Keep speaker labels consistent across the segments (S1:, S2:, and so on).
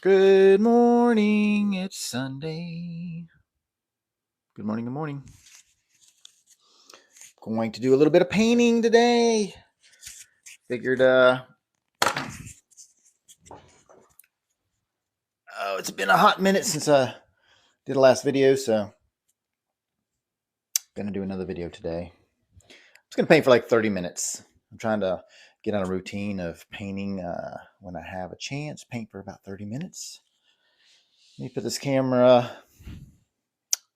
S1: Good morning, it's Sunday. Good morning, good morning. Going to do a little bit of painting today. Figured, it's been a hot minute since I did the last video, so gonna do another video today. I'm just gonna paint for like 30 minutes. I'm trying to get on a routine of painting when I have a chance. Paint for about 30 minutes. Let me put this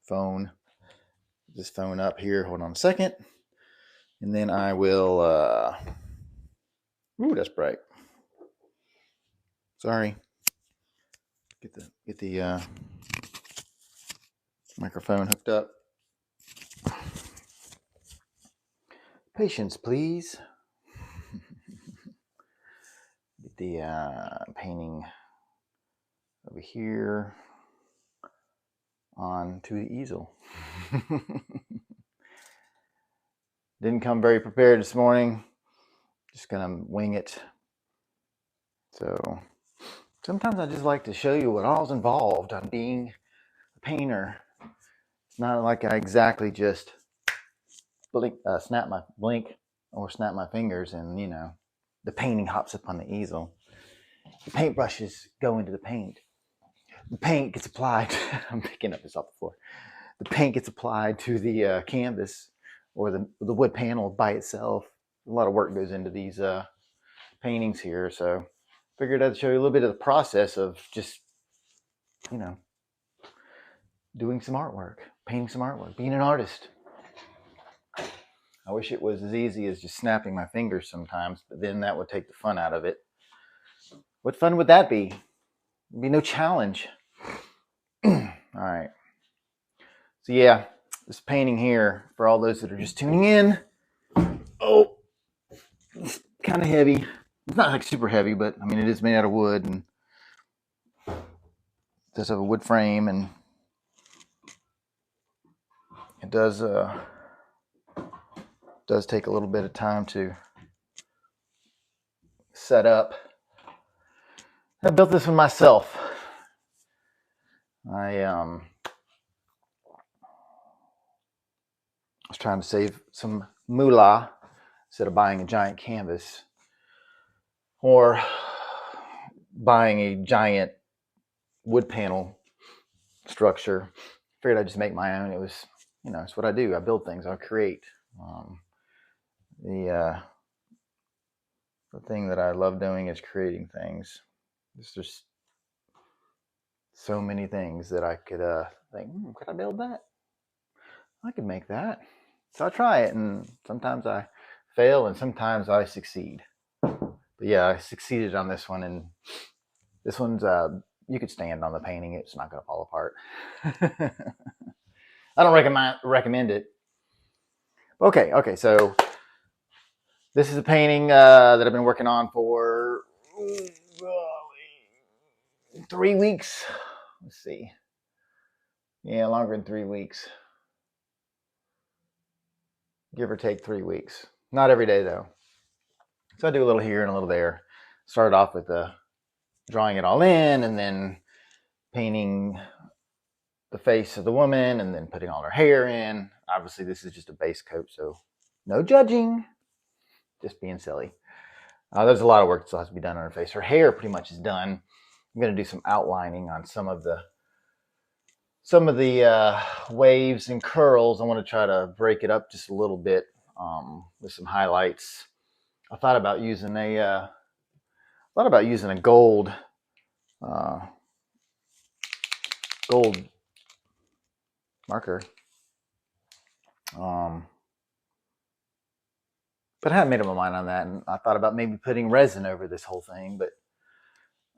S1: phone up here. Hold on a second. And then I will, ooh, that's bright. Sorry. Get the microphone hooked up. Patience, please. Get the painting over here onto the easel. Didn't come very prepared this morning. Just gonna wing it. So sometimes I just like to show you what all's involved on being a painter. It's not like I exactly just snap my fingers and the painting hops up on the easel. The paintbrushes go into the paint. The paint gets applied. I'm picking up this off the floor. The paint gets applied to the canvas or the wood panel by itself. A lot of work goes into these paintings here, so figured I'd show you a little bit of the process of just doing some artwork, painting some artwork, being an artist. I wish it was as easy as just snapping my fingers sometimes, but then that would take the fun out of it. What fun would that be? There'd be no challenge. All right. So yeah, this painting here, for all those that are just tuning in, it's kind of heavy. It's not like super heavy, but I mean, it is made out of wood and it does have a wood frame, and it does take a little bit of time to set up. I built this one myself. I was trying to save some moolah instead of buying a giant canvas or buying a giant wood panel structure. Figured I'd just make my own. It was, it's what I do. I build things. I create. The thing that I love doing is creating things. There's just so many things that I could think, could I build that? I could make that. So I try it, and sometimes I fail, and sometimes I succeed. But yeah, I succeeded on this one, and this one's you could stand on the painting; it's not going to fall apart. I don't recommend it. Okay, so this is a painting that I've been working on for 3 weeks. Let's see. Yeah, longer than 3 weeks. Give or take 3 weeks. Not every day, though. So I do a little here and a little there. Started off with drawing it all in, and then painting the face of the woman, and then putting all her hair in. Obviously, this is just a base coat, so no judging. Just being silly. There's a lot of work that still has to be done on her face. Her hair pretty much is done. I'm going to do some outlining on some of the waves and curls. I want to try to break it up just a little bit with some highlights. I thought about using a gold marker, but I hadn't made up my mind on that, and I thought about maybe putting resin over this whole thing, but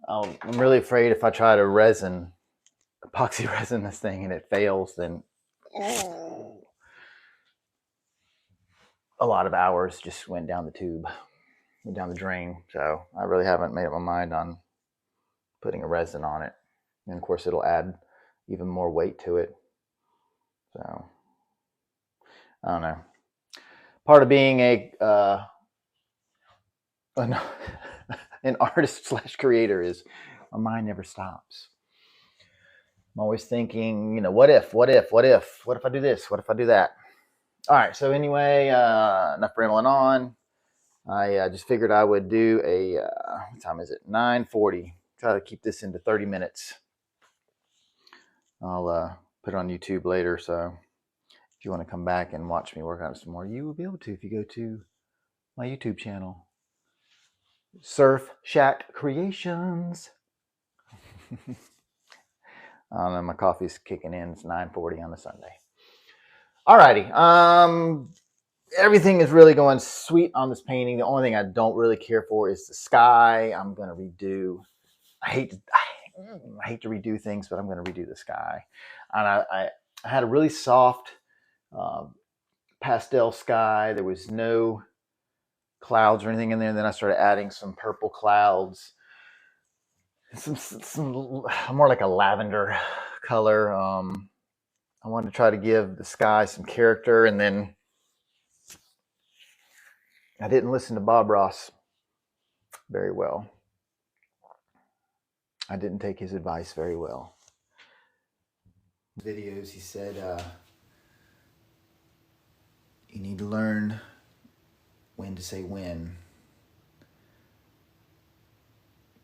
S1: I'm really afraid if I try to epoxy resin this thing and it fails, then a lot of hours just went down the tube, went down the drain. So I really haven't made up my mind on putting a resin on it, and of course it'll add even more weight to it. So I don't know. Part of being an artist / creator is My mind never stops. I'm always thinking, what if I do this? What if I do that? All right. So anyway, enough rambling on. I just figured I would do a, what time is it? 9:40. Try to keep this into 30 minutes. I'll put it on YouTube later. So if you want to come back and watch me work on it some more, you will be able to if you go to my YouTube channel, Surf Shack Creations. I don't know, my coffee's kicking in. It's 9:40 on a Sunday. Alrighty. Everything is really going sweet on this painting. The only thing I don't really care for is the sky. I'm going to redo. I hate to redo things, but I'm going to redo the sky. And I had a really soft pastel sky. There was no clouds or anything in there. And then I started adding some purple clouds, some more like a lavender color. I wanted to try to give the sky some character, and then I didn't listen to Bob Ross very well. I didn't take his advice very well. Videos, he said, you need to learn when to say when.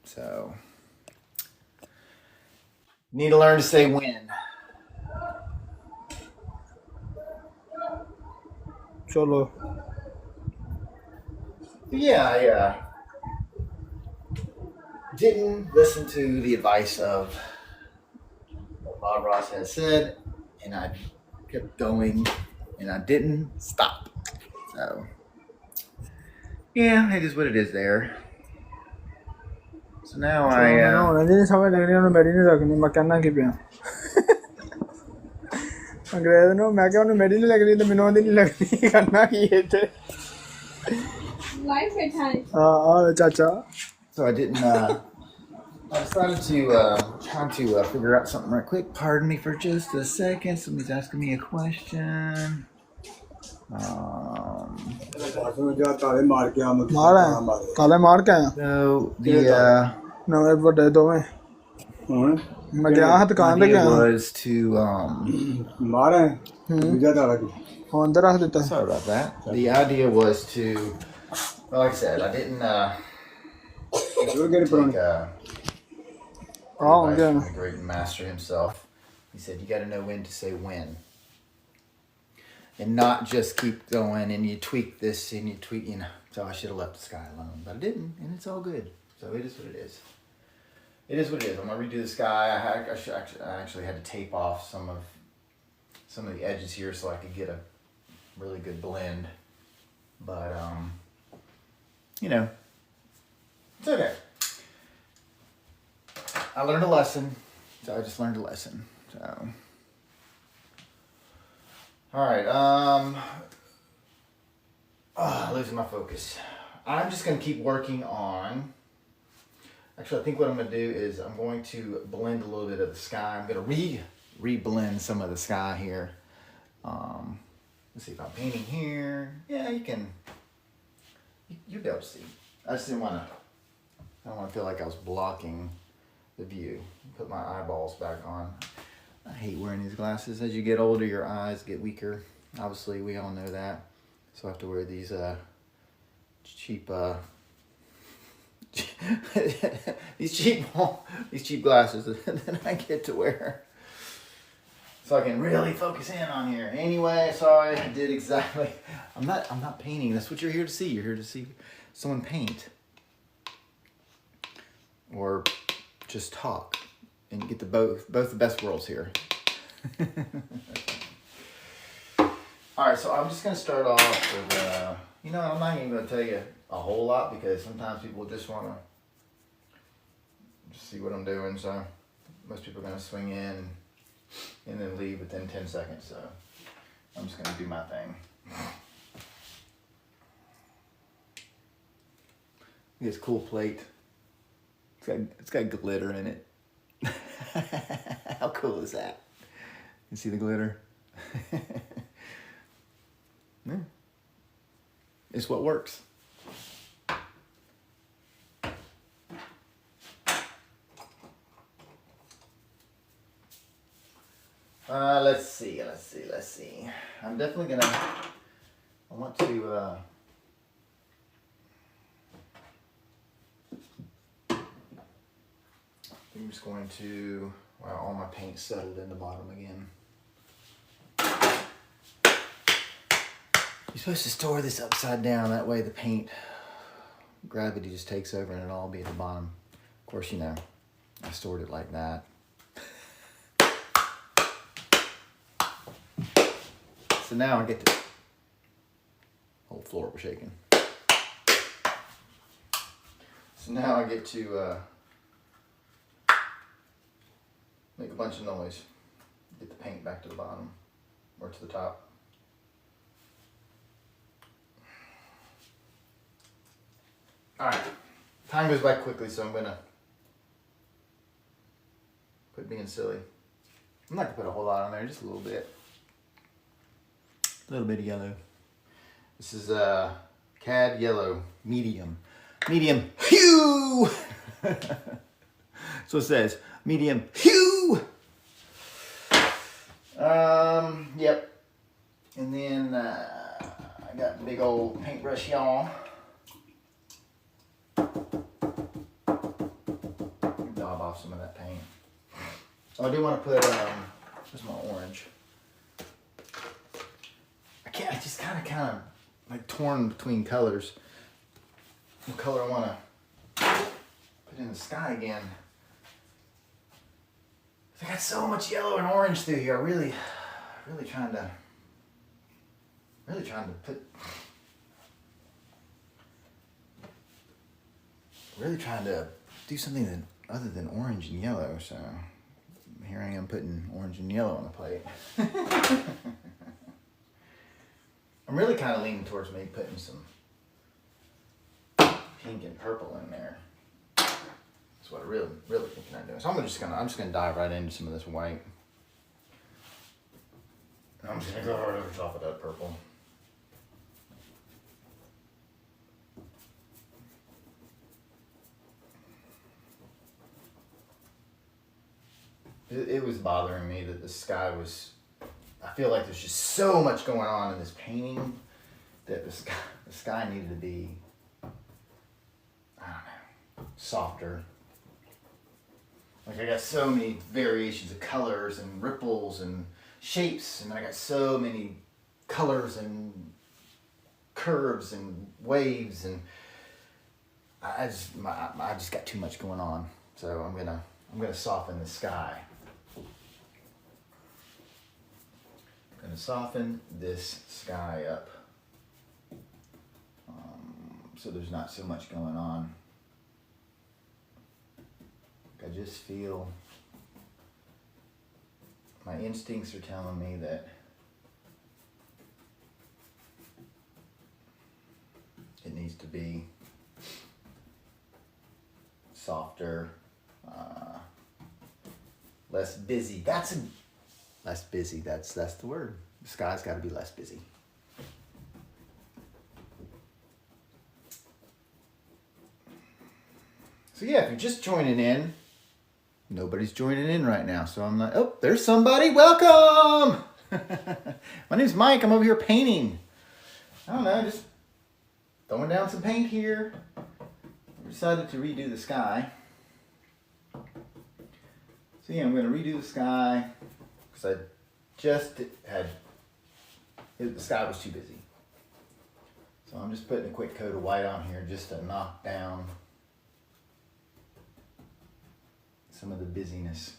S1: So, you need to learn to say when.
S2: Cholo.
S1: Yeah, I didn't listen to the advice of what Bob Ross has said, and I kept going, and I didn't stop. So, yeah, it is what it is there. So now
S2: नहीं समझ लगनी उन्हें मेरी नहीं रखनी मैं कहना कि पिया अंग्रेज ने मैं क्या उन्हें मेरी नहीं लगनी तो मिनों दी नहीं लगनी करना कि ये थे
S3: Life is hard.
S2: चाचा
S1: So I didn't. I decided to try to figure out something right quick. Pardon me for just a second. Somebody's asking me a question.
S2: मारा काले मार के आया
S1: So the
S2: नवे बड़े दो में मैं गया हाथ कान पे
S1: idea
S2: गया
S1: was to
S2: मारा अंदर रख देता
S1: sorry about that. The idea was to, well, like I said, I didn't take
S2: Oh,
S1: advice
S2: okay.
S1: from the great master himself. He said you got to know when to say when, and not just keep going and you tweak this and you tweak. So I should have left the sky alone, but I didn't, and it's all good. So it is what it is. It is what it is. I'm gonna redo the sky. I actually had to tape off some of the edges here so I could get a really good blend. But it's okay. I learned a lesson. So I just learned a lesson. So all right. Losing my focus. I'm just gonna keep working on. Actually, I think what I'm gonna do is I'm going to blend a little bit of the sky. I'm gonna re-blend some of the sky here. Let's see if I'm painting here. Yeah, you'll be able to see. I just didn't want to. I don't want to feel like I was blocking the view. Put my eyeballs back on. I hate wearing these glasses. As you get older, your eyes get weaker. Obviously, we all know that. So I have to wear these cheap these cheap glasses that I get to wear, so I can really focus in on here. Anyway, sorry, I did exactly. I'm not painting. That's what you're here to see. You're here to see someone paint, or just talk, and get the both the best worlds here. All right, so I'm just gonna start off with I'm not even gonna tell you a whole lot because sometimes people just wanna just see what I'm doing. So most people are gonna swing in and then leave within 10 seconds. So I'm just gonna do my thing. This cool plate. It's got glitter in it. How cool is that? You see the glitter? Yeah. It's what works. let's see. I'm definitely gonna, I want to, I'm just going to, wow, all my paint settled in the bottom again. You're supposed to store this upside down, that way the paint, gravity just takes over and it'll all be at the bottom. Of course, you know, I stored it like that. So now I get to, whole floor was shaking. So now I get to make a bunch of noise, get the paint back to the bottom or to the top. All right, time goes by quickly, so I'm gonna quit being silly. I'm not gonna put a whole lot on there, just a little bit. A little bit of yellow. This is CAD yellow, medium hue. So it says, medium hue. Yep. And then I got the big old paintbrush, y'all. Daub off some of that paint. Oh, I do want to put, where's my orange? I just kind of like torn between colors. What color I want to put in the sky again. I got so much yellow and orange through here. Really trying to do something other than orange and yellow. So here I am putting orange and yellow on the plate. I'm really kind of leaning towards maybe putting some pink and purple in there. That's what I really thinking I'm doing. So I'm just gonna dive right into some of this white. And I'm just gonna go right over top of that purple. It was bothering me that the sky was, I feel like there's just so much going on in this painting that the sky needed to be, I don't know, softer. Like I got so many variations of colors and ripples and shapes, and I got so many colors and curves and waves, and I just got too much going on. So I'm gonna soften the sky. I'm gonna soften this sky up, so there's not so much going on. I just feel my instincts are telling me that it needs to be softer, less busy. Less busy. That's the word. The sky's got to be less busy. So yeah, if you're just joining in, nobody's joining in right now. So I'm like, oh, there's somebody. Welcome. My name's Mike. I'm over here painting. I don't know, just throwing down some paint here. I decided to redo the sky. So yeah, I'm going to redo the sky because I just the sky was too busy. So I'm just putting a quick coat of white on here just to knock down some of the busyness.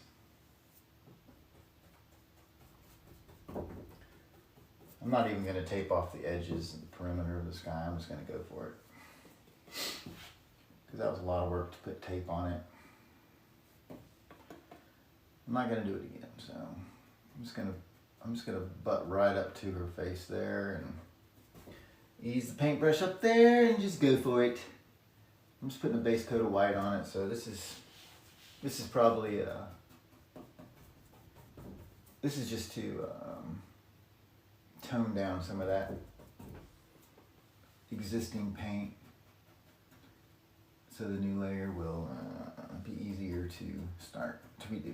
S1: I'm not even going to tape off the edges and the perimeter of the sky. I'm just going to go for it. Because that was a lot of work to put tape on it. I'm not going to do it again. So I'm just going to butt right up to her face there and ease the paintbrush up there and just go for it. I'm just putting a base coat of white on it. So this is probably this is just to tone down some of that existing paint, so the new layer will be easier to start to redo.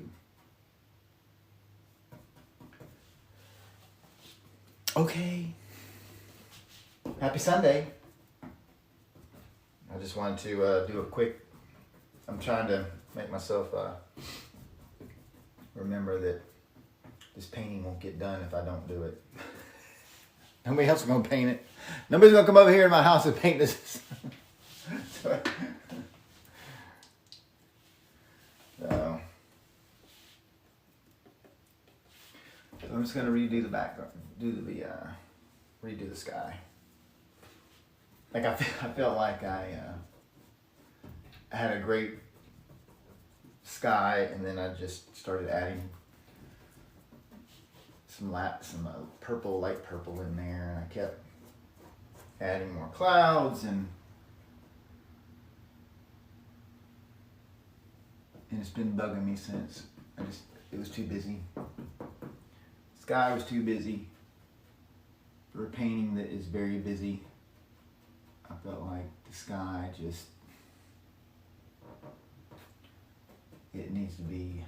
S1: Okay. Happy Sunday. I just wanted to do a quick, I'm trying to make myself remember that this painting won't get done if I don't do it. Nobody else is going to paint it. Nobody's going to come over here in my house and paint this. So I'm just going to redo the background, redo the sky. Like I felt like I had a great sky, and then I just started adding some purple, light purple in there, and I kept adding more clouds, and it's been bugging me since. It was too busy. Sky was too busy for a painting that is very busy. I felt like the sky just, it needs to be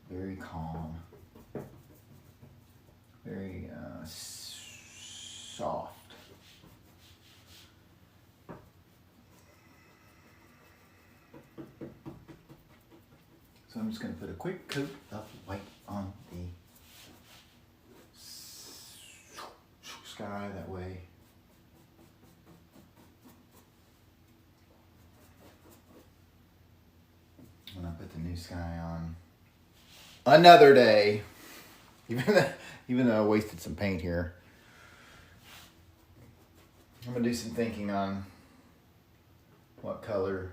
S1: very calm, very soft. So I'm just going to put a quick coat of white on the sky, that way when I put the new sky on another day, even though I wasted some paint here, I'm gonna do some thinking on what colors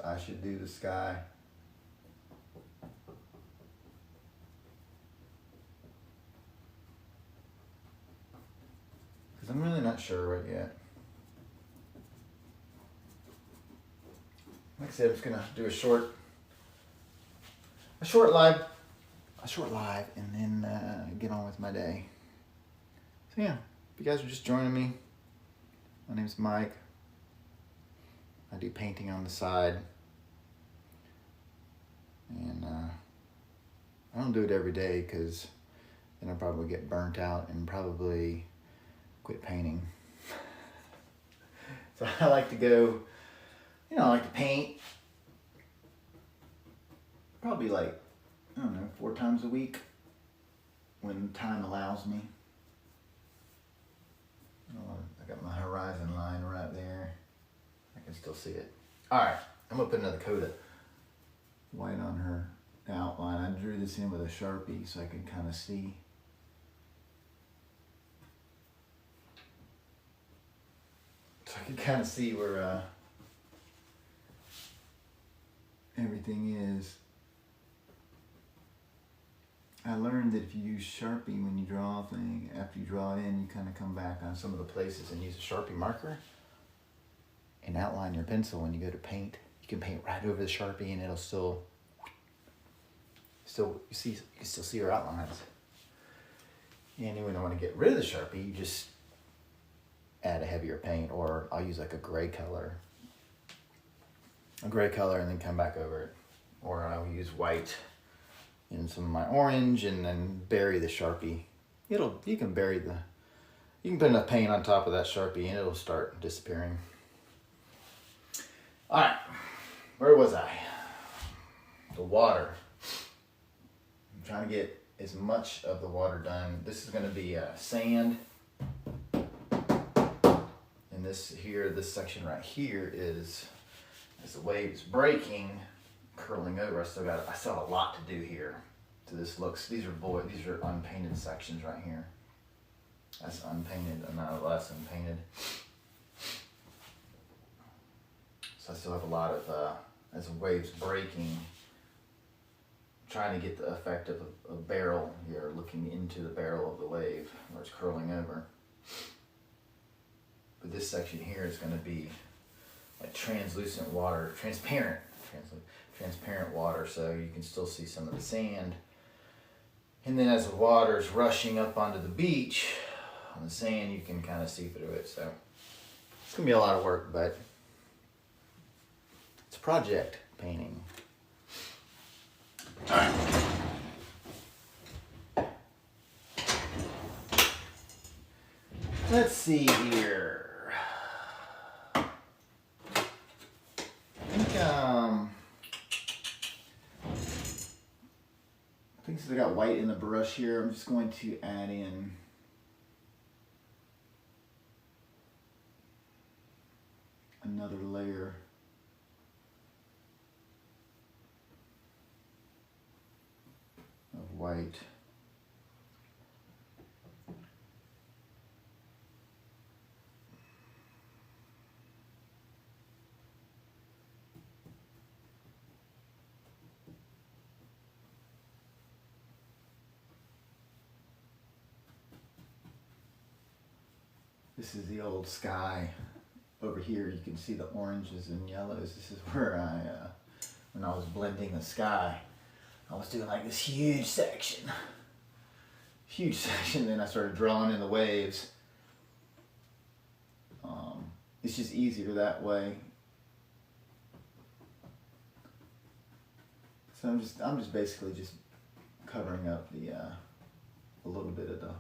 S1: I should do the sky. Because I'm really not sure right yet. Like I said, I'm just gonna do a short live, and then get on with my day. So yeah, if you guys are just joining me, my name's Mike. I do painting on the side, and I don't do it every day because then I'll probably get burnt out and probably quit painting. So I like to go, I like to paint probably like, 4 times a week when time allows me. I got my horizon line right there. I can still see it. All right, I'm gonna put another coat of white on her outline. I drew this in with a Sharpie so I can kind of see. So I can kind of see where everything is. I learned that if you use Sharpie when you draw a thing, after you draw it in, you kind of come back on some of the places and use a Sharpie marker and outline your pencil. When you go to paint, you can paint right over the Sharpie and it'll still you can still see your outlines. And when I want to get rid of the Sharpie, you just add a heavier paint, or I'll use like a gray color and then come back over it. Or I'll use white and some of my orange and then bury the Sharpie. You can put enough paint on top of that Sharpie and it'll start disappearing. All right, where was I? The water. I'm trying to get as much of the water done. This is gonna be sand. And this section right here is, as the wave's breaking, curling over, I still have a lot to do here. So these are unpainted sections right here. That's unpainted, and less unpainted. So I still have a lot of, as the wave's breaking, trying to get the effect of a barrel here, looking into the barrel of the wave where it's curling over. But this section here is going to be like translucent water, transparent water, so you can still see some of the sand. And then as the water is rushing up onto the beach, on the sand, you can kind of see through it. So it's going to be a lot of work, but it's a project painting. All right. Let's see here. I think since I got white in the brush here, I'm just going to add in another layer of white. This is the old sky. Over here you can see the oranges and yellows. This is where when I was blending the sky, I was doing like this huge section. Then I started drawing in the waves. It's just easier that way. So I'm just basically just covering up the a little bit of the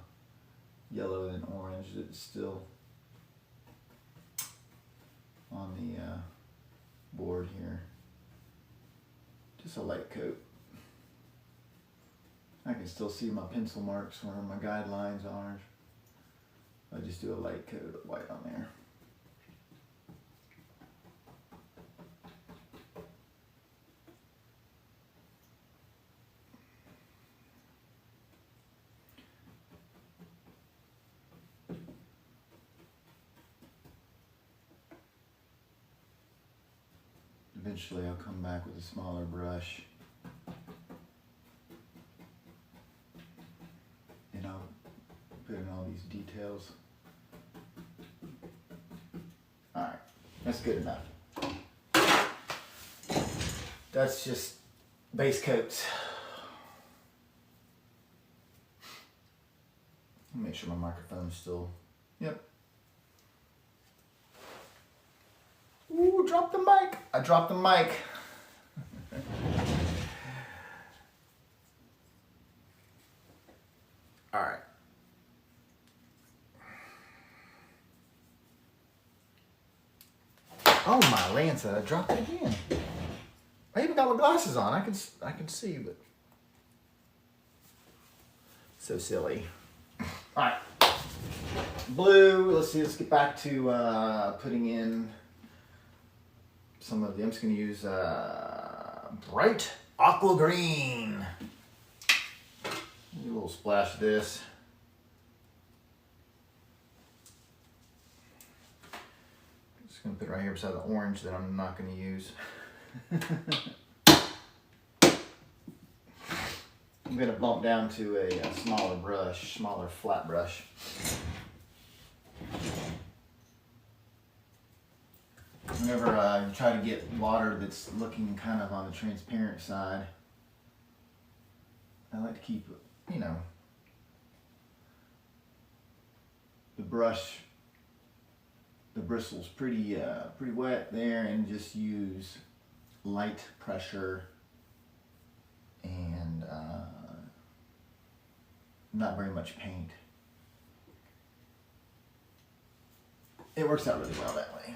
S1: yellow and orange that's still on the board here. Just a light coat. I can still see my pencil marks where my guidelines are. I just do a light coat of white on there. Eventually I'll come back with a smaller brush and I'll put in all these details. Alright, that's good enough. That's just base coats. Make sure my microphone's still, yep. Ooh, drop the mic. I dropped the mic. All right. Oh my Lance, I dropped it again. I even got my glasses on. I can see, but so silly. All right. Blue. Let's see. Let's get back to putting in some of them. I'm just going to use bright aqua green. A little splash of this. Just going to put it right here beside the orange that I'm not going to use. I'm going to bump down to a smaller brush, smaller flat brush. Whenever you try to get water that's looking kind of on the transparent side, I like to keep, you know, the brush, the bristles pretty wet there, and just use light pressure and not very much paint. It works out really well that way.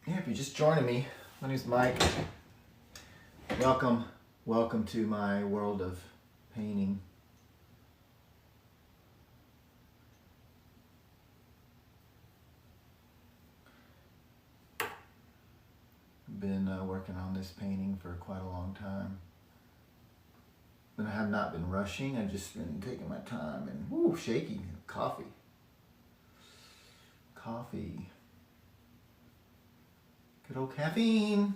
S1: Yeah, if you're just joining me, my name's Mike. Welcome to my world of painting. I've been working on this painting for quite a long time. But I have not been rushing. I've just been taking my time and woo, shaky. Coffee. Good old caffeine.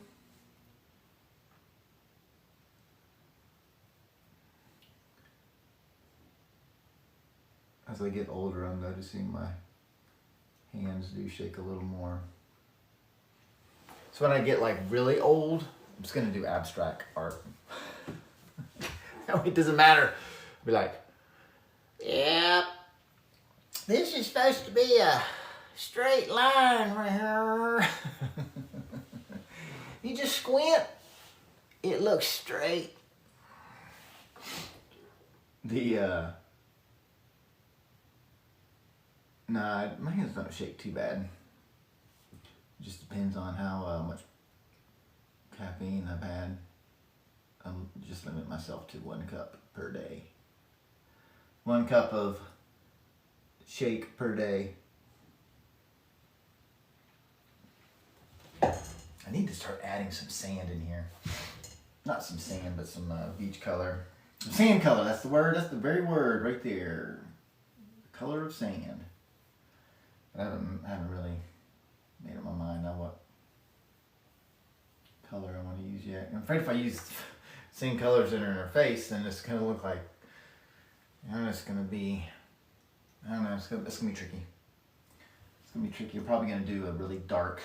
S1: As I get older, I'm noticing my hands do shake a little more. So when I get like really old, I'm just gonna do abstract art. It doesn't matter. I'll be like, yeah, this is supposed to be a straight line right here. You just squint, it looks straight. Nah, my hands don't shake too bad. It just depends on how much caffeine I've had. Just limit myself to 1 cup per day. 1 cup of shake per day. I need to start adding some sand in here. Not some sand, but some beach color. Some sand color, that's the word, that's the very word right there. The color of sand. I haven't really made up my mind on what color I want to use yet. I'm afraid if I use same colors that are in her face, then it's going to look like, it's going to be, it's going to be tricky. It's going to be tricky. I'm probably going to do a really dark,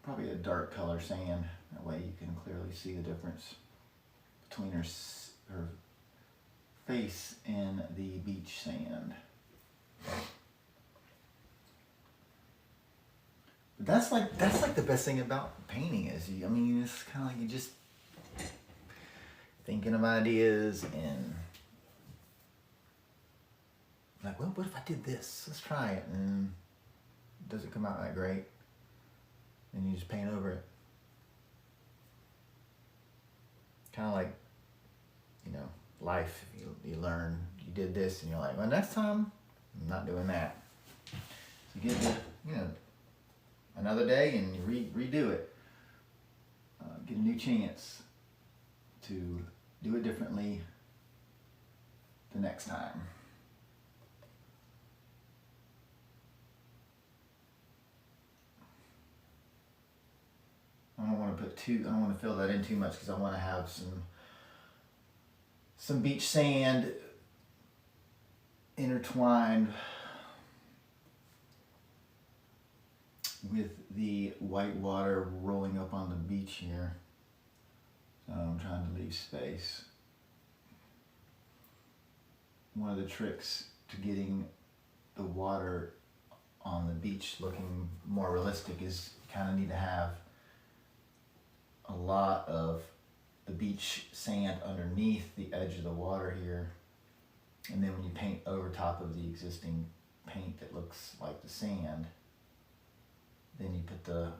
S1: probably a dark color sand. That way you can clearly see the difference between her face and the beach sand. But that's like the best thing about painting is it's kind of like you just thinking of ideas and like, well, what if I did this? Let's try it, and it doesn't come out that great, and you just paint over it. Kind of like, life. You learn, you did this, and you're like, well, next time I'm not doing that. So you get another day and you redo it. Get a new chance to do it differently the next time. I don't want to fill that in too much because I want to have some beach sand intertwined with the white water rolling up on the beach here. So I'm trying to leave space. One of the tricks to getting the water on the beach looking more realistic is you kind of need to have a lot of the beach sand underneath the edge of the water here, and then when you paint over top of the existing paint that looks like the sand, then you put the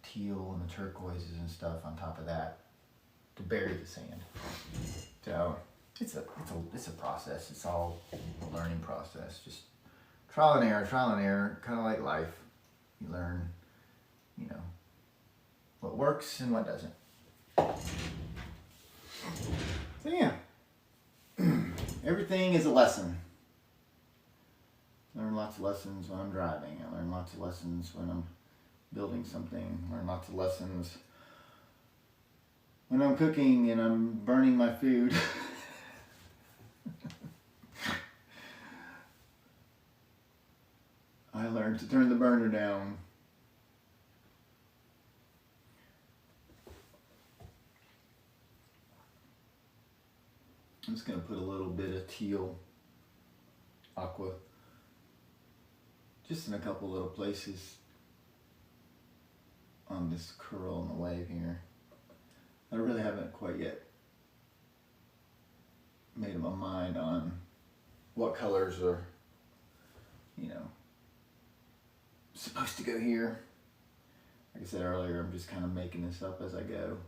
S1: teal and the turquoises and stuff on top of that to bury the sand. So it's a process. It's all a learning process. Just trial and error, kind of like life. You learn, what works and what doesn't. So yeah, everything is a lesson. I learn lots of lessons when I'm driving. I learn lots of lessons when I'm building something. I learn lots of lessons when I'm cooking and I'm burning my food. I learned to turn the burner down. I'm just going to put a little bit of teal aqua just in a couple little places on this curl and the wave here. I really haven't quite yet made up my mind on what colors are, supposed to go here. Like I said earlier, I'm just kind of making this up as I go.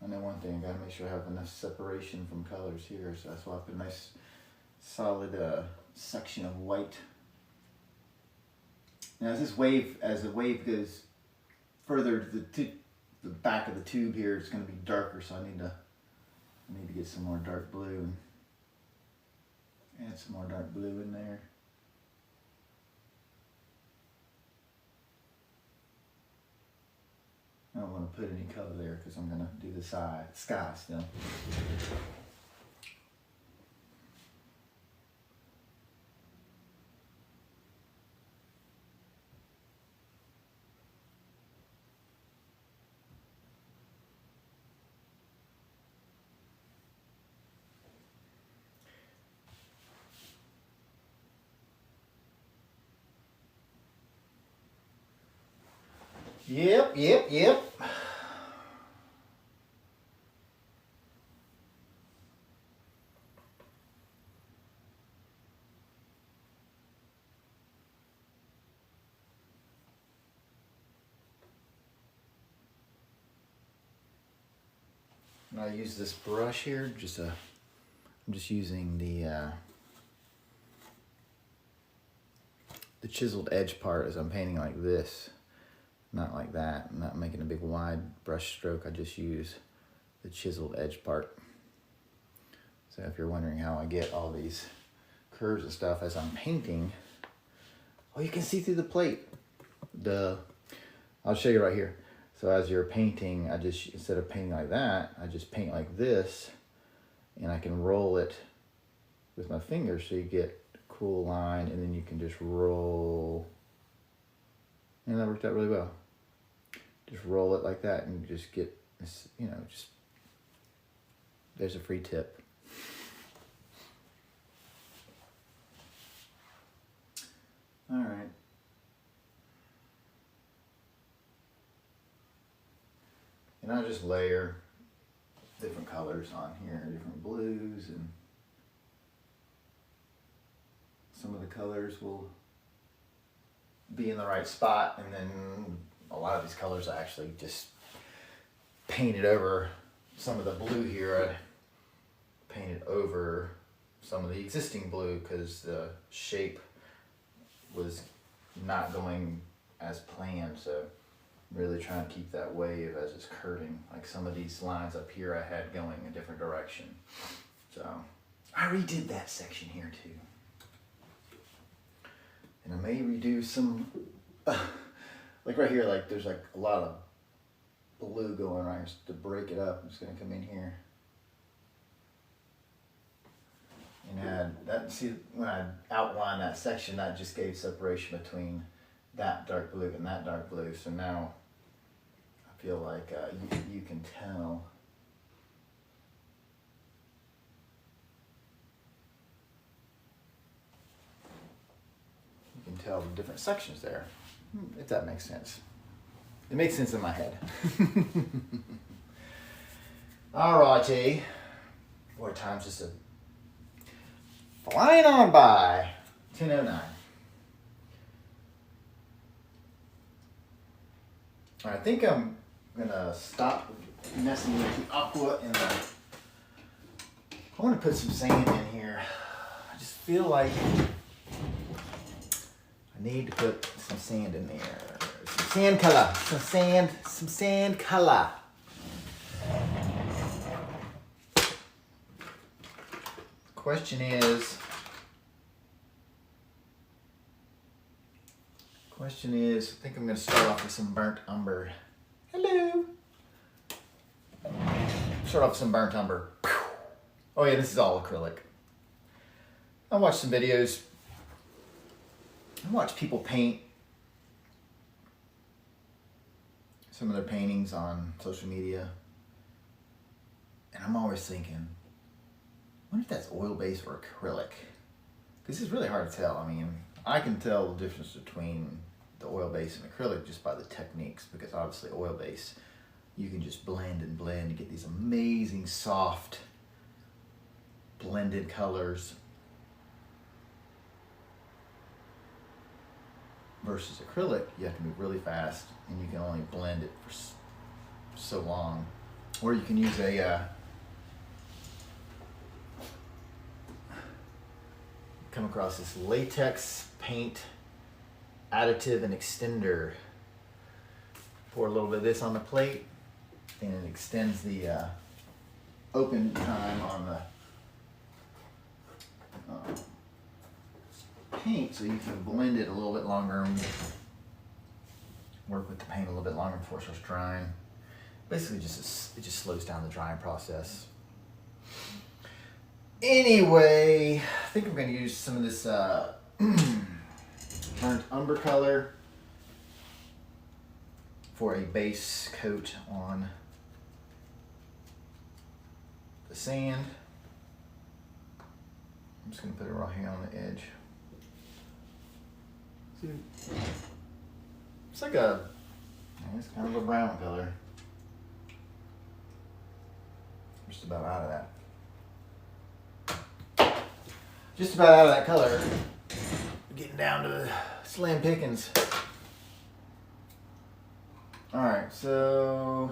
S1: I know one thing, I gotta make sure I have enough separation from colors here, so that's why I put a nice solid section of white. Now as the wave goes further to the back of the tube here, it's gonna be darker, so I need to get some more dark blue and add some more dark blue in there. I don't want to put any color there because I'm going to do the sky still. Yep. And I use this brush here, I'm just using the chiseled edge part as I'm painting like this, not like that. I'm not making a big wide brush stroke. I just use the chiseled edge part. So if you're wondering how I get all these curves and stuff as I'm painting, oh, you can see through the plate. I'll show you right here. So as you're painting, instead of painting like that, I just paint like this, and I can roll it with my fingers so you get a cool line, and then you can just roll. And that worked out really well. Just roll it like that and just get, there's a free tip. All right. And I just layer different colors on here, different blues, and some of the colors will be in the right spot, and then a lot of these colors I actually just painted over. Some of the blue here I painted over some of the existing blue because the shape was not going as planned, so really trying to keep that wave as it's curving. Like some of these lines up here I had going a different direction. So I redid that section here too. And I may redo some, like right here, like there's like a lot of blue going right here. So to break it up, I'm just gonna come in here and add that. See, when I outlined that section, that just gave separation between that dark blue and that dark blue. So now I feel like you can tell. You can tell the different sections there, if that makes sense. It makes sense in my head. Alrighty. Boy, time's just flying on by. 10:09. I think I'm gonna stop messing with the aqua and I want to put some sand in here. I just feel like I need to put some sand in there. Some sand color. Some sand color. Question is, I think I'm going to start off with some burnt umber. Hello. Start off with some burnt umber. Oh yeah, this is all acrylic. I watched some videos. I watch people paint some of their paintings on social media. And I'm always thinking, I wonder if that's oil-based or acrylic. Because it's really hard to tell. I mean, I can tell the difference between the oil-based and acrylic just by the techniques, because obviously oil-based, you can just blend and blend and get these amazing soft blended colors. Versus acrylic, you have to move really fast and you can only blend it for so long. Or you can use come across this latex paint additive and extender. Pour a little bit of this on the plate and it extends the open time on the paint, so you can blend it a little bit longer and work with the paint a little bit longer before it starts drying. Basically, it just slows down the drying process. Anyway, I think I'm going to use some of this burnt umber color for a base coat on the sand. I'm just going to put it right here on the edge. It's like a, It's kind of a brown color. Just about out of that. Just about out of that color. Getting down to the slim pickings. Alright, so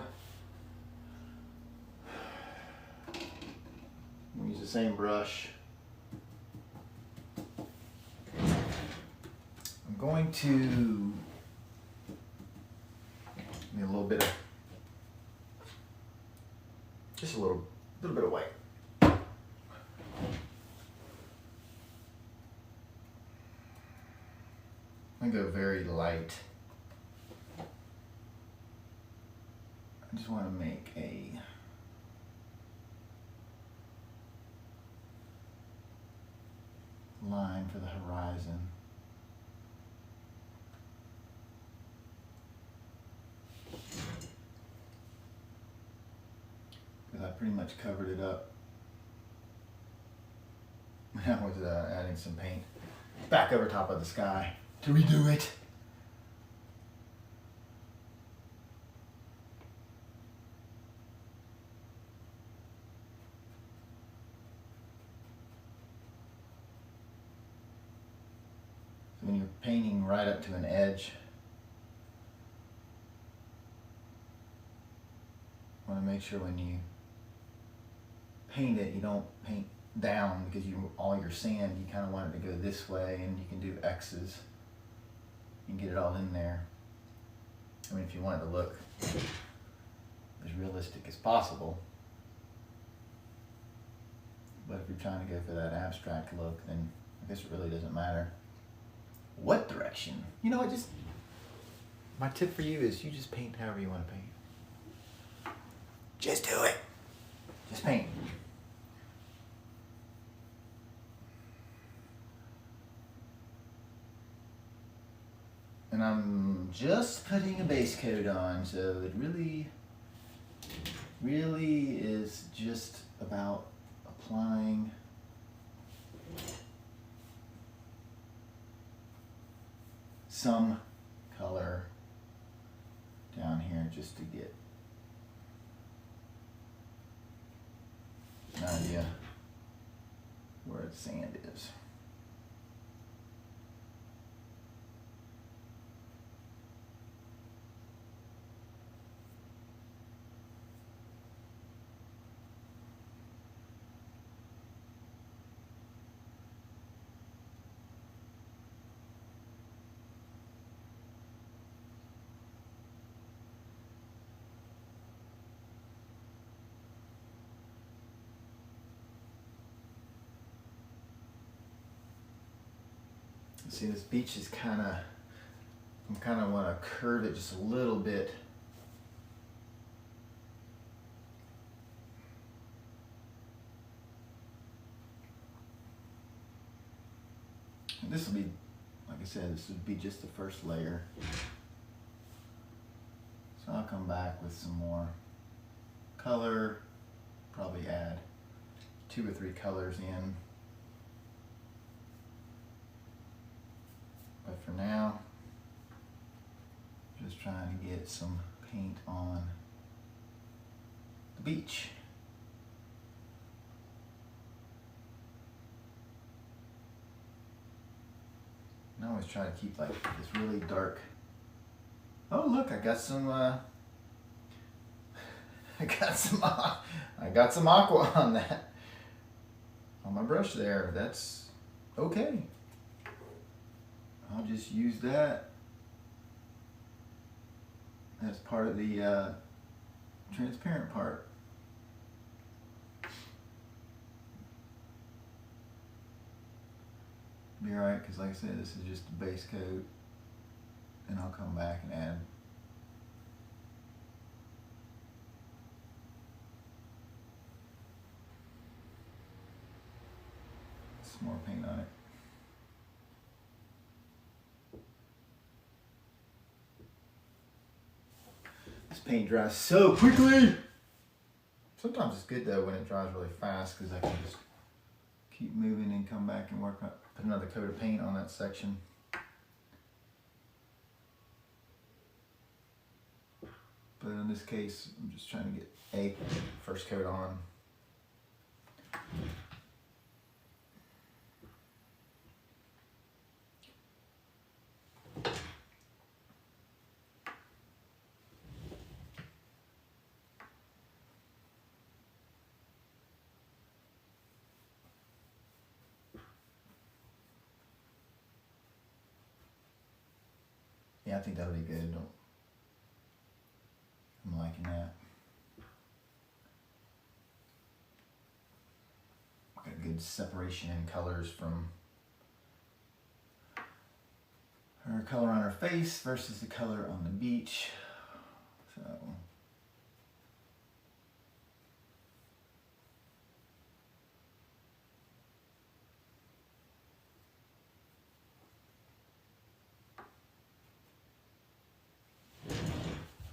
S1: we'll use the same brush. I'm going to need a little bit of, just a little bit of white. I'm gonna go very light. I just want to make a line for the horizon. Because I pretty much covered it up when I was adding some paint back over top of the sky to redo it. So when you're painting right up to an edge, you want to make sure when you paint it, you don't paint down, because all your sand, you kind of want it to go this way, and you can do X's and get it all in there. I mean, if you want it to look as realistic as possible. But if you're trying to go for that abstract look, then I guess it really doesn't matter what direction. You know what, just my tip for you is you just paint however you want to paint. Just do it. Just paint. And I'm just putting a base coat on, so it really is just about applying some color down here just to get an idea where the sand is. See, this beach is I kind of want to curve it just a little bit. And this will be, like I said, this would be just the first layer. So I'll come back with some more color, probably add 2 or 3 colors in. But for now, just trying to get some paint on the beach. And I always try to keep like this really dark. Oh look, I got some I got some aqua on that, on my brush there. That's okay. I'll just use that as part of the transparent part. Be alright, because like I said, this is just a base coat, and I'll come back and add some more paint on it. This paint dries so quickly. Sometimes it's good though when it dries really fast, because I can just keep moving and come back and work on, put another coat of paint on that section. But in this case, I'm just trying to get a first coat on. Yeah, I think that'll be good. I'm liking that. Got a good separation in colors from her color on her face versus the color on the beach. So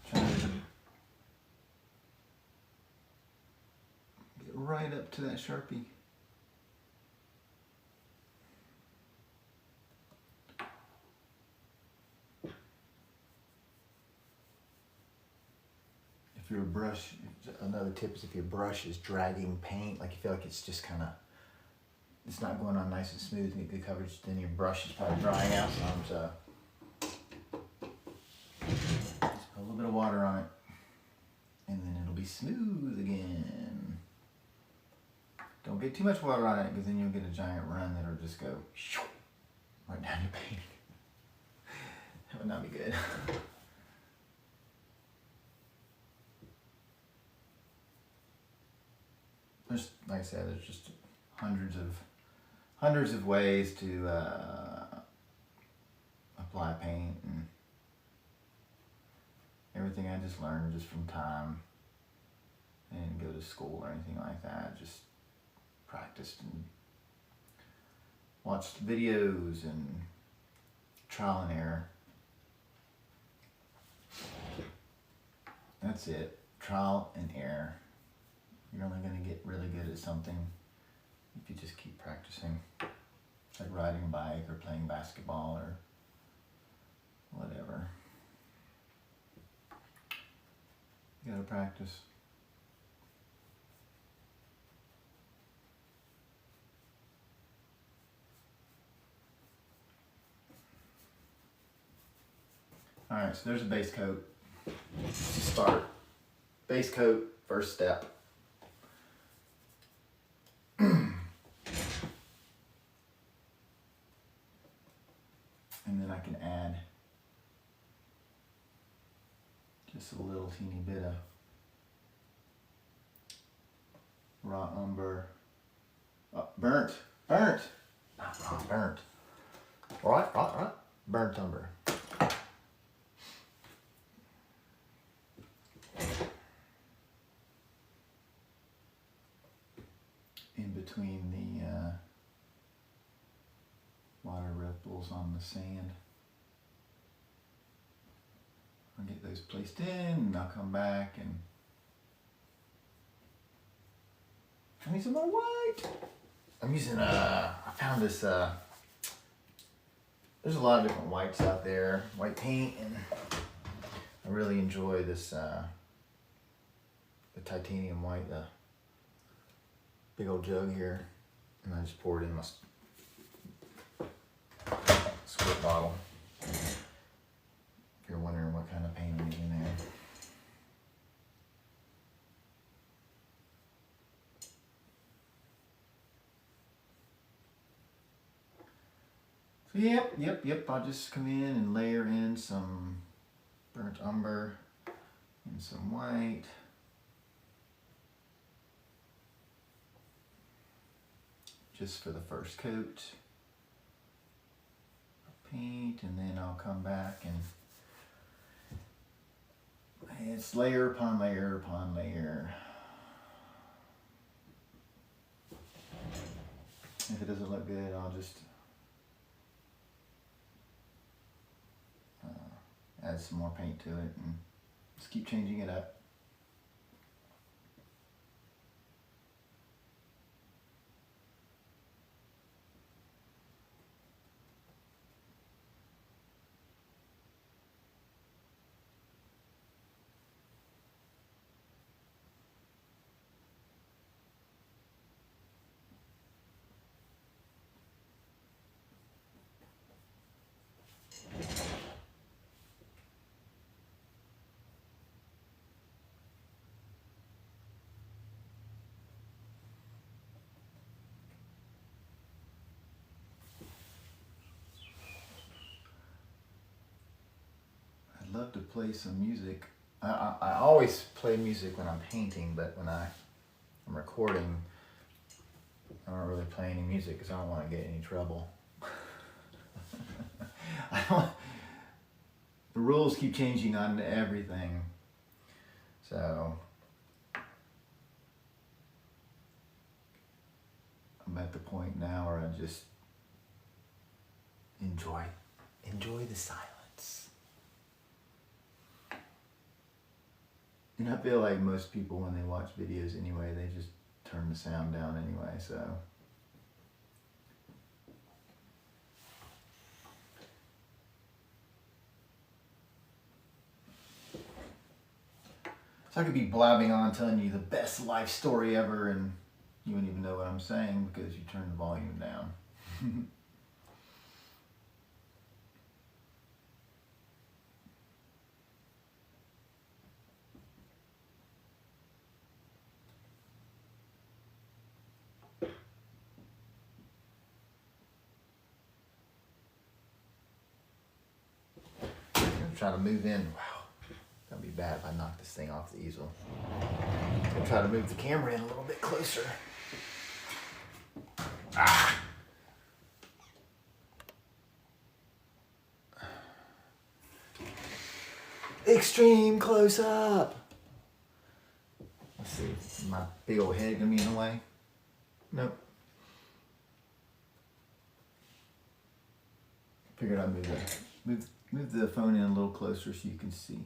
S1: trying to get right up to that Sharpie. If your brush, another tip is if your brush is dragging paint, like you feel like it's just kind of, it's not going on nice and smooth and get good coverage, then your brush is probably drying out some, so just put a little bit of water on it and then it'll be smooth again. Don't get too much water on it because then you'll get a giant run that'll just go right down your painting. That would not be good. There's, like I said, there's just hundreds of ways to apply paint, and everything I just learned just from time. I didn't go to school or anything like that. Just practiced and watched videos and trial and error. That's it. Trial and error. You're only going to get really good at something if you just keep practicing. It's like riding a bike or playing basketball or whatever. You gotta practice. Alright, so there's a base coat. To start. Base coat, first step. And then I can add just a little teeny bit of raw umber. Burnt. Not raw, burnt. Right. Burnt umber. In between the water ripples on the sand. I'll get those placed in and I'll come back and I need some more white. I'm using I found this there's a lot of different whites out there, white paint, and I really enjoy this the titanium white, the big old jug here, and I just pour it in my squirt bottle. If you're wondering what kind of paint I'm using there. So yep, I'll just come in and layer in some burnt umber and some white. Just for the first coat of paint, and then I'll come back and it's layer upon layer upon layer. If it doesn't look good, I'll just add some more paint to it and just keep changing it up. I'd love to play some music. I always play music when I'm painting, but when I'm recording, I don't really play any music because I don't want to get any trouble. The rules keep changing on everything. So I'm at the point now where I just enjoy the silence. And I feel like most people, when they watch videos anyway, they just turn the sound down anyway, so. So I could be blabbing on telling you the best life story ever and you wouldn't even know what I'm saying because you turned the volume down. I'm trying to move in. Wow, that'd be bad if I knock this thing off the easel. I'll try to move the camera in a little bit closer. Ah! Extreme close up. Let's see, is my big old head gonna be in the way? Nope. Figured I'd move the phone in a little closer so you can see.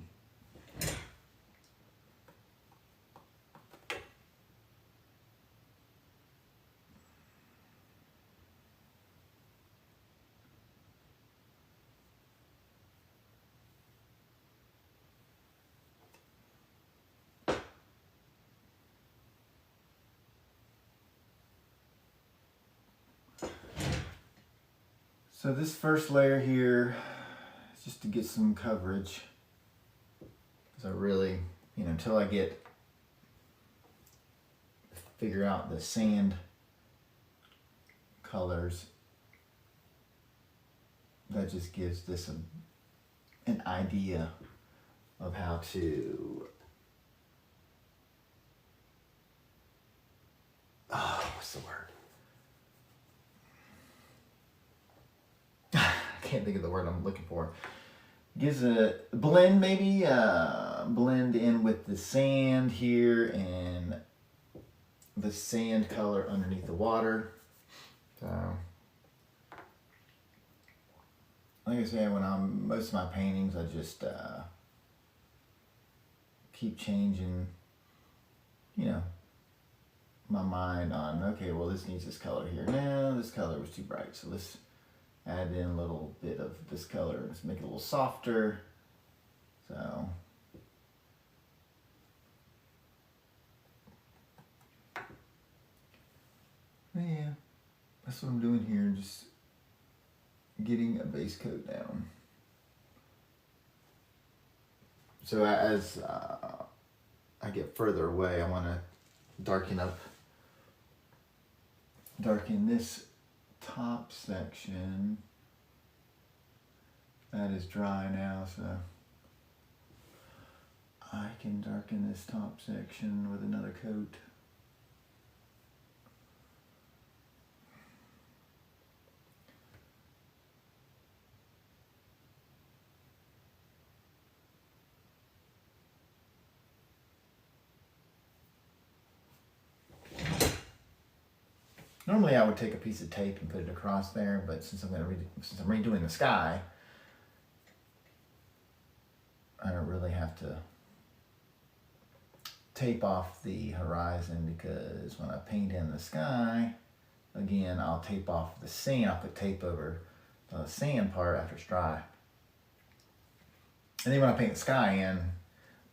S1: So this first layer here is just to get some coverage. Because I really, until I figure out the sand colors, that just gives this an idea of how to, what's the word? I can't think of the word I'm looking for. Gives a blend, maybe blend in with the sand here and the sand color underneath the water. So, like I say, when most of my paintings, I just keep changing, my mind on, okay, well, this needs this color here. No, this color was too bright, so let's add in a little bit of this color. Let's make it a little softer. So, yeah, that's what I'm doing here, just getting a base coat down. So as I get further away, I want to darken this top section. That is dry now, so I can darken this top section with another coat. Normally I would take a piece of tape and put it across there, but since I'm redoing the sky, I don't really have to tape off the horizon, because when I paint in the sky, again, I'll tape off the sand. I'll put tape over the sand part after it's dry. And then when I paint the sky in,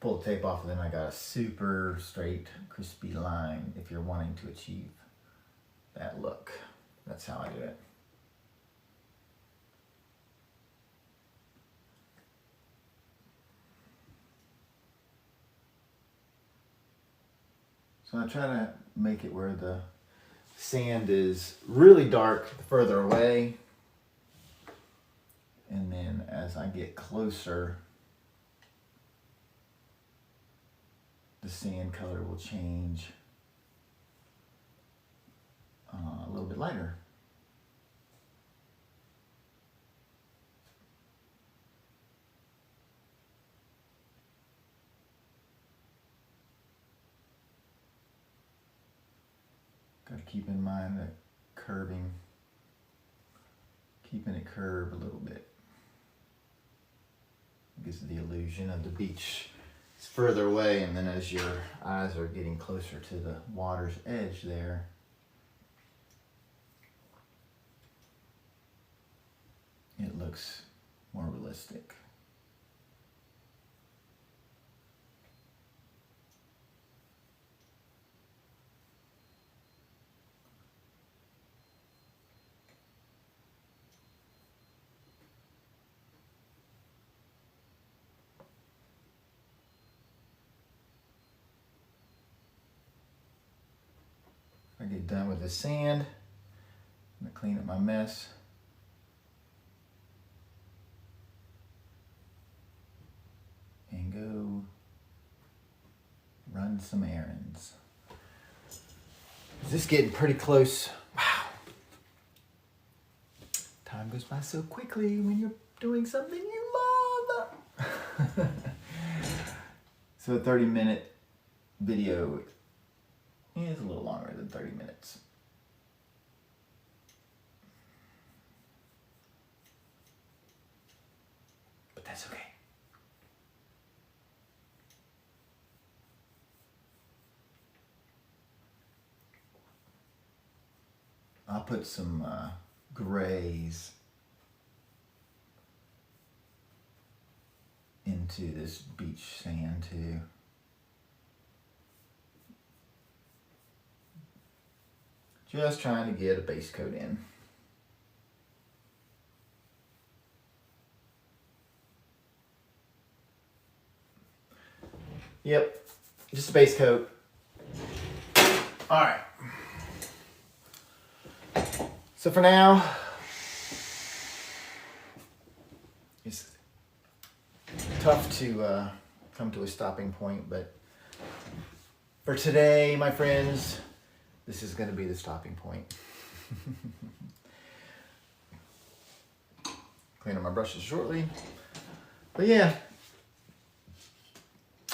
S1: pull the tape off, and then I got a super straight, crispy line if you're wanting to achieve that look. That's how I do it. So I try to make it where the sand is really dark further away. And then as I get closer, the sand color will change a little bit lighter. Got to keep in mind that curving, keeping it curved a little bit. Gives the illusion of the beach is further away, and then as your eyes are getting closer to the water's edge there, it looks more realistic. I get done with the sand, I'm gonna clean up my mess. And go run some errands. Is this getting pretty close? Wow. Time goes by so quickly when you're doing something you love. So a 30-minute video is a little longer than 30 minutes. But that's okay. I'll put some grays into this beach sand too. Just trying to get a base coat in. Yep, just a base coat. All right. So for now, it's tough to come to a stopping point, but for today, my friends, this is going to be the stopping point. Clean up my brushes shortly. But yeah,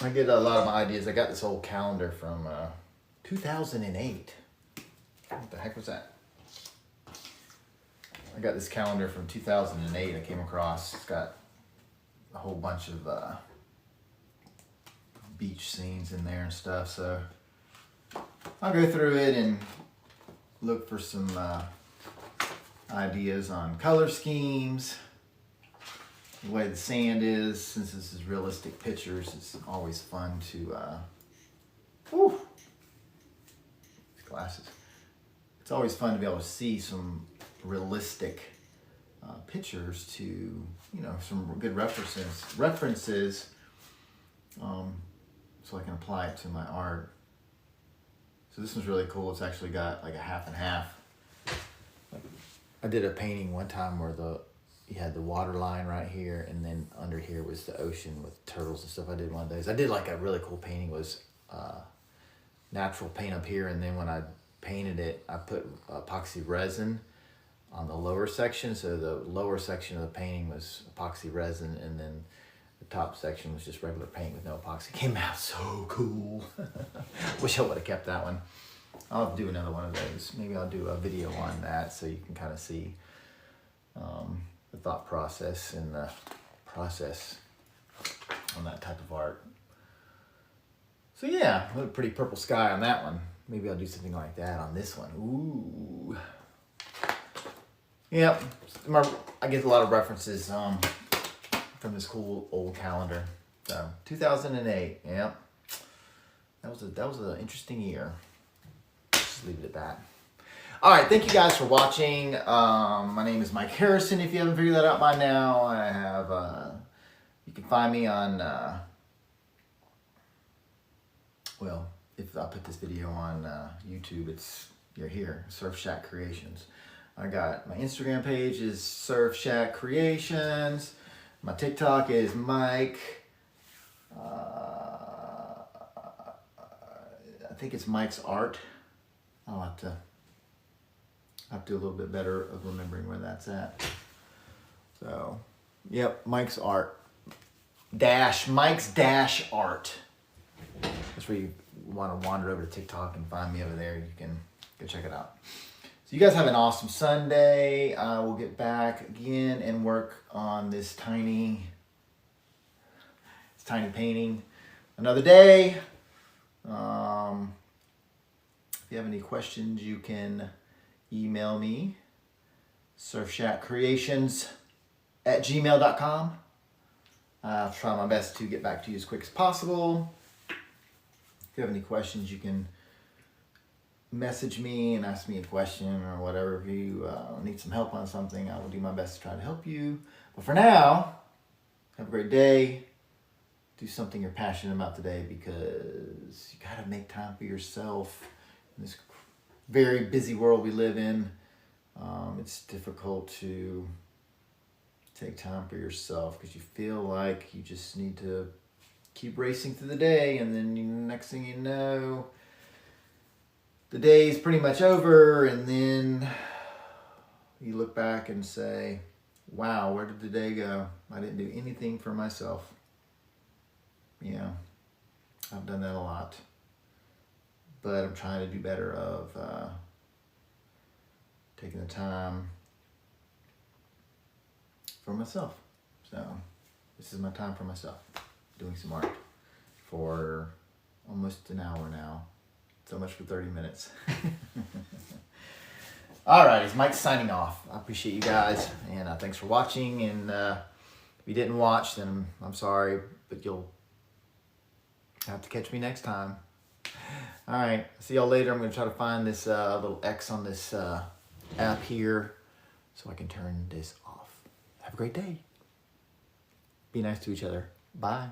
S1: I get a lot of my ideas. I got this old calendar from 2008. What the heck was that? I got this calendar from 2008 I came across. It's got a whole bunch of beach scenes in there and stuff. So I'll go through it and look for some ideas on color schemes, the way the sand is. Since this is realistic pictures, it's always fun to, these glasses. It's always fun to be able to see some realistic pictures to, you know, some good references, so I can apply it to my art. So this one's really cool. It's actually got like a half and half. I did a painting one time where you had the water line right here, and then under here was the ocean with turtles and stuff. I did one of those. I did like a really cool painting, was natural paint up here, and then when I painted it, I put epoxy resin on the lower section. So the lower section of the painting was epoxy resin, and then the top section was just regular paint with no epoxy. Came out so cool. Wish I would have kept that one. I'll do another one of those. Maybe I'll do a video on that so you can kind of see the thought process and the process on that type of art. So yeah, a pretty purple sky on that one. Maybe I'll do something like that on this one. Ooh. Yep, I get a lot of references from this cool old calendar. So 2008, yeah, that was an interesting year. Just leave it at that. All right, thank you guys for watching. My name is Mike Harrison. If you haven't figured that out by now, I have. You can find me on. Well, if I put this video on YouTube, you're here. Surf Shack Creations. I got my Instagram page is Surf Shack Creations. My TikTok is Mike think it's Mike's Art. I'll have to do a little bit better of remembering where that's at. So, yep, Mike's Art. Mike's Art. That's where you want to wander over to TikTok and find me over there. You can go check it out. So you guys have an awesome Sunday. I will get back again and work on this tiny painting another day. If you have any questions, you can email me, surfshackcreations@gmail.com. I'll try my best to get back to you as quick as possible. If you have any questions, you can message me and ask me a question or whatever. If you need some help on something, I will do my best to try to help you. But for now, have a great day. Do something you're passionate about today, because you got to make time for yourself in this very busy world we live in. It's difficult to take time for yourself because you feel like you just need to keep racing through the day, and then next thing you know, the day is pretty much over, and then you look back and say, wow, where did the day go? I didn't do anything for myself. Yeah, I've done that a lot. But I'm trying to do better of taking the time for myself. So this is my time for myself, doing some art for almost an hour now. So much for 30 minutes. All right, it's Mike signing off. I appreciate you guys, and thanks for watching. And if you didn't watch, then I'm sorry, but you'll have to catch me next time. All right, see y'all later. I'm going to try to find this little X on this app here so I can turn this off. Have a great day. Be nice to each other. Bye.